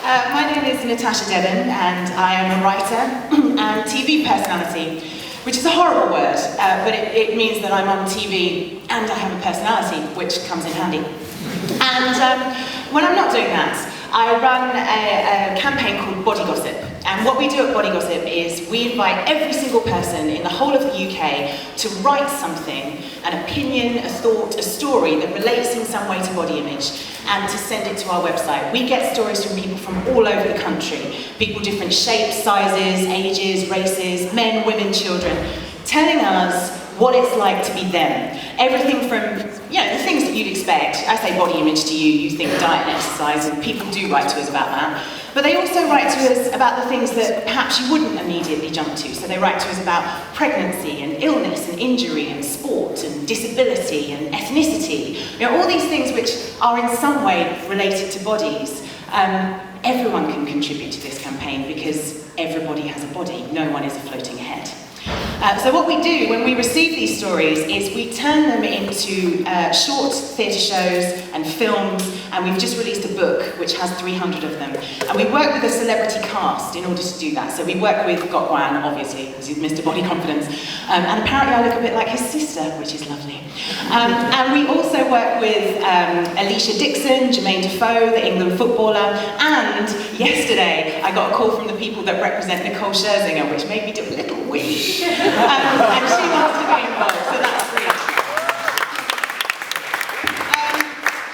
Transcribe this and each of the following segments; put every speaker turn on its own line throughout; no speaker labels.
My name is Natasha Devon, and I am a writer and TV personality, which is a horrible word, but it means that I'm on TV and I have a personality, which comes in handy. And when I'm not doing that, I run a campaign called Body Gossip. And what we do at Body Gossip is we invite every single person in the whole of the UK to write something, an opinion, a thought, a story that relates in some way to body image, and to send it to our website. We get stories from people from all over the country, people different shapes, sizes, ages, races, men, women, children, telling us what it's like to be them. Everything from, the things that you'd expect. I say body image to you, you think diet and exercise, and people do write to us about that. But they also write to us about the things that perhaps you wouldn't immediately jump to. So they write to us about pregnancy and illness and injury and sport and disability and ethnicity. All these things which are in some way related to bodies. Everyone can contribute to this campaign because everybody has a body. No one is a floating head. So what we do when we receive these stories is we turn them into short theatre shows and films, and we've just released a book which has 300 of them. And we work with a celebrity cast in order to do that. So we work with Gok Wan, obviously, because he's Mr. Body Confidence, and apparently I look a bit like his sister, which is lovely. And we also work with Alicia Dixon, Jermaine Defoe, the England footballer, and yesterday I got a call from the people that represent Nicole Scherzinger, which made me do a little wee. And she wants to be involved, so that's brilliant.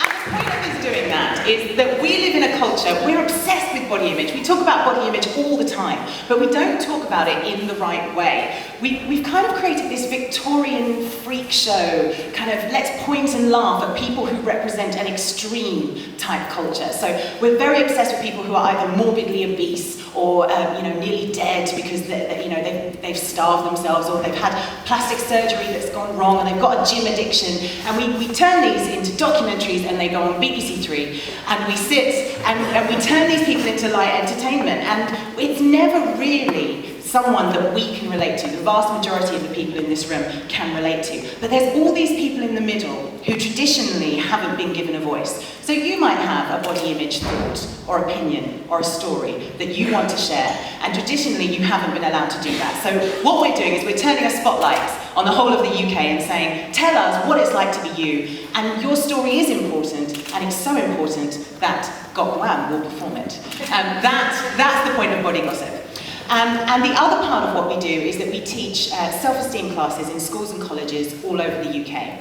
And the point of us doing that is that we live in a culture, we're obsessed with body image. We talk about body image all the time, but we don't talk about it in the right way. We've kind of created this Victorian freak show, kind of let's point and laugh at people who represent an extreme type culture. So we're very obsessed with people who are either morbidly obese or nearly dead because they've starved themselves, or they've had plastic surgery that's gone wrong, and they've got a gym addiction. And we turn these into documentaries, and they go on BBC Three, and we sit and we turn these people into light entertainment, and it's never really someone that we can relate to. The vast majority of the people in this room can relate to. But there's all these people in the middle who traditionally haven't been given a voice. So you might have a body image thought or opinion or a story that you want to share, and traditionally you haven't been allowed to do that. So what we're doing is we're turning a spotlight on the whole of the UK and saying, tell us what it's like to be you, and your story is important, and it's so important that Gok Wan will perform it. That's the point of Body Gossip. And the other part of what we do is that we teach self-esteem classes in schools and colleges all over the UK.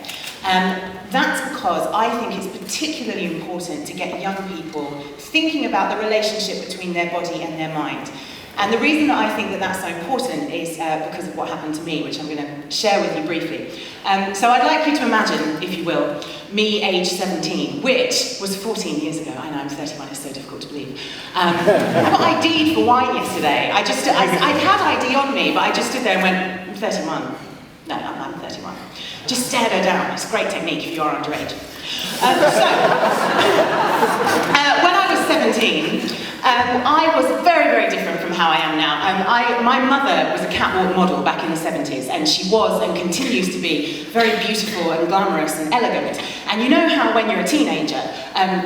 That's because I think it's particularly important to get young people thinking about the relationship between their body and their mind. And the reason that I think that that's so important is because of what happened to me, which I'm going to share with you briefly. So I'd like you to imagine, if you will, me age 17, which was 14 years ago. I know, I'm 31, it's so difficult to believe. I got ID'd for wine yesterday. I'd had ID on me, but I just stood there and went, I'm 31. No, I'm 31. Just stared her down. It's a great technique if you are underage. When I was 17, I was very, very different from how I am now. My mother was a catwalk model back in the 70s, and she was and continues to be very beautiful and glamorous and elegant. And you know how when you're a teenager,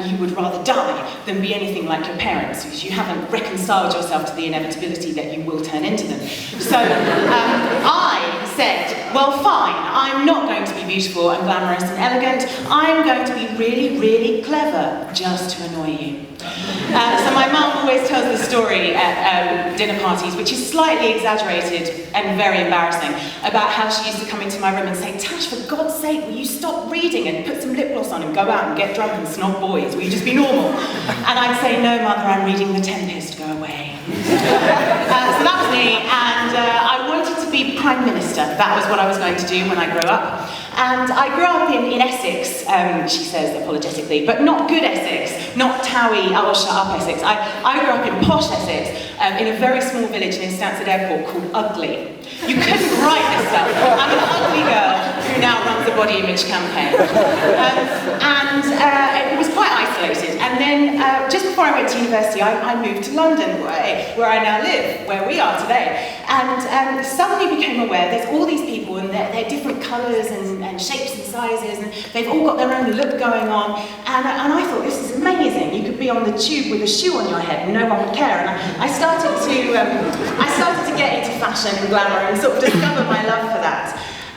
you would rather die than be anything like your parents, because you haven't reconciled yourself to the inevitability that you will turn into them. So I said, well, fine, I'm not going to be beautiful and glamorous and elegant. I'm going to be really, really clever, just to annoy you. So my mum always tells the story at dinner parties, which is slightly exaggerated and very embarrassing, about how she used to come into my room and say, Tash, for God's sake, will you stop reading and put some lip gloss on and go out and get drunk and snog boys? Will you just be normal? And I'd say, no, Mother, I'm reading The Tempest, go away. So that was me, and I wanted to be Prime Minister. That was what I was going to do when I grew up. And I grew up in Essex, she says apologetically, but not good Essex, not Towie, oh shut up Essex. I grew up in posh Essex, in a very small village near Stansted Airport called Ugly. You couldn't write this stuff. I'm an ugly girl who now runs a body image campaign. It was quite isolated. And then just before I went to university, I moved to London, where I now live, where we are today. And suddenly became aware there's all these people, and they're different colours and shapes and sizes, and they've all got their own look going on. And I thought, this is amazing. You could be on the tube with a shoe on your head and no one would care. And I started to get into fashion and glamour and sort of discover my love for that.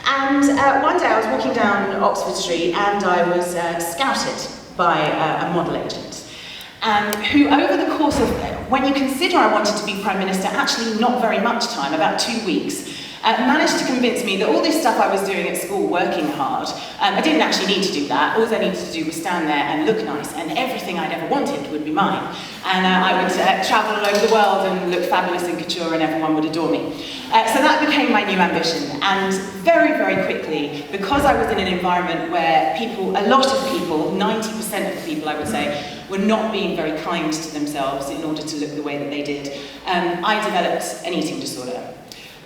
And one day I was walking down Oxford Street and I was scouted by a model agent. Who over the course of, when you consider I wanted to be Prime Minister, actually not very much time, about 2 weeks, managed to convince me that all this stuff I was doing at school, working hard, I didn't actually need to do that. All I needed to do was stand there and look nice, and everything I'd ever wanted would be mine. And I would travel all over the world and look fabulous in couture, and everyone would adore me. So that became my new ambition. And very, very quickly, because I was in an environment where people, a lot of people, 90% of the people I would say, were not being very kind to themselves in order to look the way that they did, I developed an eating disorder.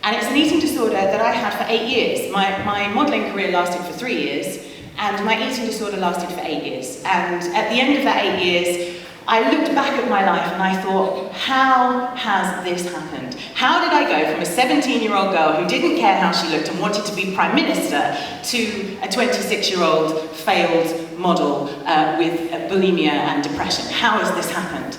And it's an eating disorder that I had for 8 years. My modelling career lasted for 3 years, and my eating disorder lasted for 8 years. And at the end of that 8 years, I looked back at my life and I thought, how has this happened? How did I go from a 17-year-old girl who didn't care how she looked and wanted to be Prime Minister to a 26-year-old failed model with bulimia and depression? How has this happened?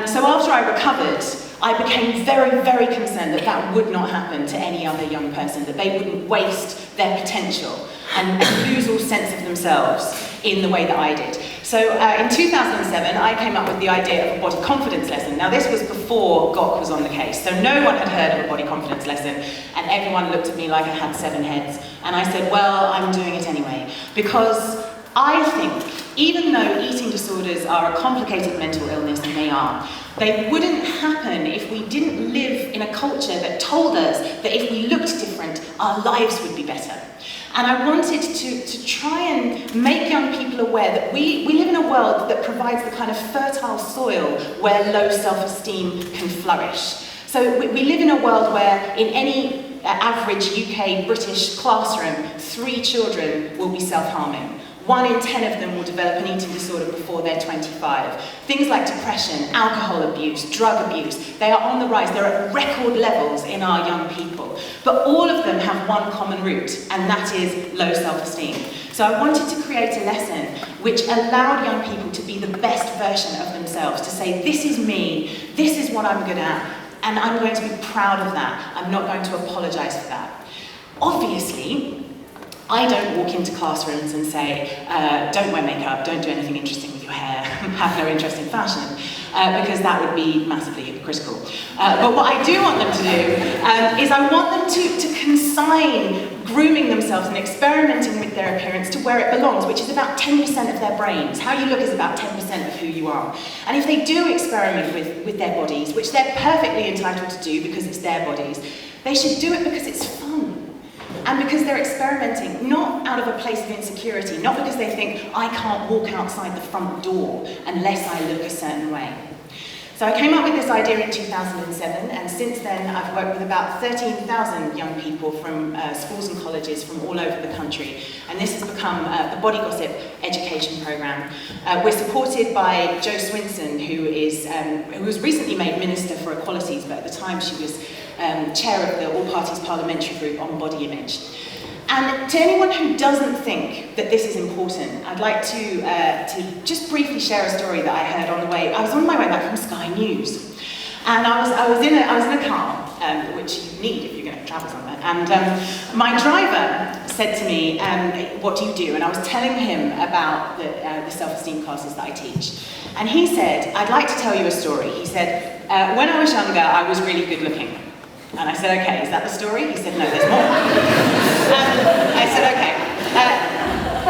So after I recovered, I became very, very concerned that that would not happen to any other young person, that they wouldn't waste their potential and lose all sense of themselves in the way that I did. So in 2007, I came up with the idea of a body confidence lesson. Now this was before Gok was on the case, so no one had heard of a body confidence lesson, and everyone looked at me like I had 7 heads. And I said, well, I'm doing it anyway, because I think, even though eating disorders are a complicated mental illness, and they wouldn't happen if we didn't live in a culture that told us that if we looked different, our lives would be better. And I wanted to try and make young people aware that we live in a world that provides the kind of fertile soil where low self-esteem can flourish. So we live in a world where in any average UK British classroom, 3 children will be self-harming. 1 in 10 of them will develop an eating disorder before they're 25. Things like depression, alcohol abuse, drug abuse, they are on the rise. They're at record levels in our young people. But all of them have one common root, and that is low self-esteem. So I wanted to create a lesson which allowed young people to be the best version of themselves, to say, this is me, this is what I'm good at, and I'm going to be proud of that. I'm not going to apologise for that. Obviously, I don't walk into classrooms and say, don't wear makeup, don't do anything interesting with your hair, have no interest in fashion, because that would be massively hypocritical. But what I do want them to do is I want them to consign grooming themselves and experimenting with their appearance to where it belongs, which is about 10% of their brains. How you look is about 10% of who you are. And if they do experiment with their bodies, which they're perfectly entitled to do because it's their bodies, they should do it because it's fun. And because they're experimenting, not out of a place of insecurity, not because they think, I can't walk outside the front door unless I look a certain way. So I came up with this idea in 2007, and since then I've worked with about 13,000 young people from schools and colleges from all over the country. And this has become the Body Gossip education program. We're supported by Jo Swinson, who was recently made Minister for Equalities, but at the time she was chair of the All Parties Parliamentary Group on body image. And to anyone who doesn't think that this is important, I'd like to just briefly share a story that I heard on the way. I was on my way back from Sky News, and I was in a car, which you need if you're going to travel somewhere. And my driver said to me, "What do you do?" And I was telling him about the self-esteem classes that I teach. And he said, "I'd like to tell you a story." He said, "When I was younger, I was really good looking." And I said, "Okay, is that the story?" He said, "No, there's more." I said, "Okay."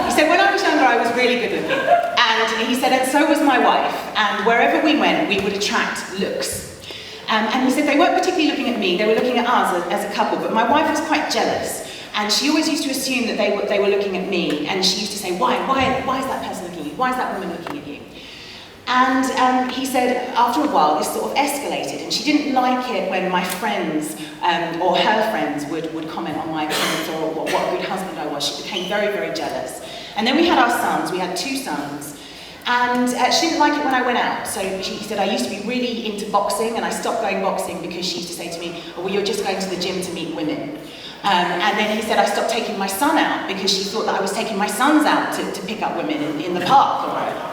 He said, "When I was younger, I was really good looking." And he said, "And so was my wife. And wherever we went, we would attract looks." And he said, "They weren't particularly looking at me, they were looking at us as a couple, but my wife was quite jealous. And she always used to assume that they were looking at me. And she used to say, why is that person looking at you? Why is that woman looking at you?" And he said, after a while, this sort of escalated, and she didn't like it when my friends or her friends would comment on my appearance or what a good husband I was. She became very, very jealous. And then we had our sons. We had 2 sons. And she didn't like it when I went out. So he said, I used to be really into boxing, and I stopped going boxing because she used to say to me, "Oh, well, you're just going to the gym to meet women." And then he said, I stopped taking my son out because she thought that I was taking my sons out to pick up women in the park or whatever.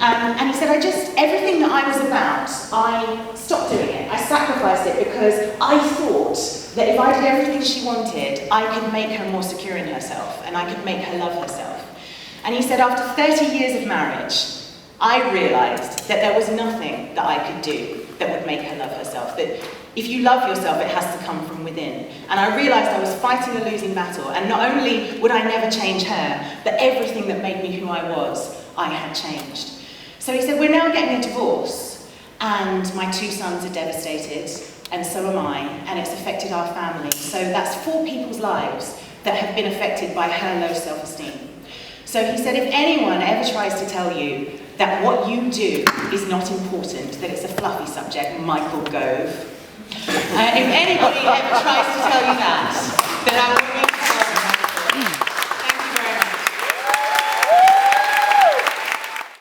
And he said, everything that I was about, I stopped doing it. I sacrificed it because I thought that if I did everything she wanted, I could make her more secure in herself and I could make her love herself. And he said, after 30 years of marriage, I realised that there was nothing that I could do that would make her love herself. That if you love yourself, it has to come from within. And I realised I was fighting a losing battle. And not only would I never change her, but everything that made me who I was, I had changed. So he said, we're now getting a divorce, and my 2 sons are devastated, and so am I, and it's affected our family. So that's 4 people's lives that have been affected by her low self-esteem. So he said, if anyone ever tries to tell you that what you do is not important, that it's a fluffy subject, Michael Gove. If anybody ever tries to tell you that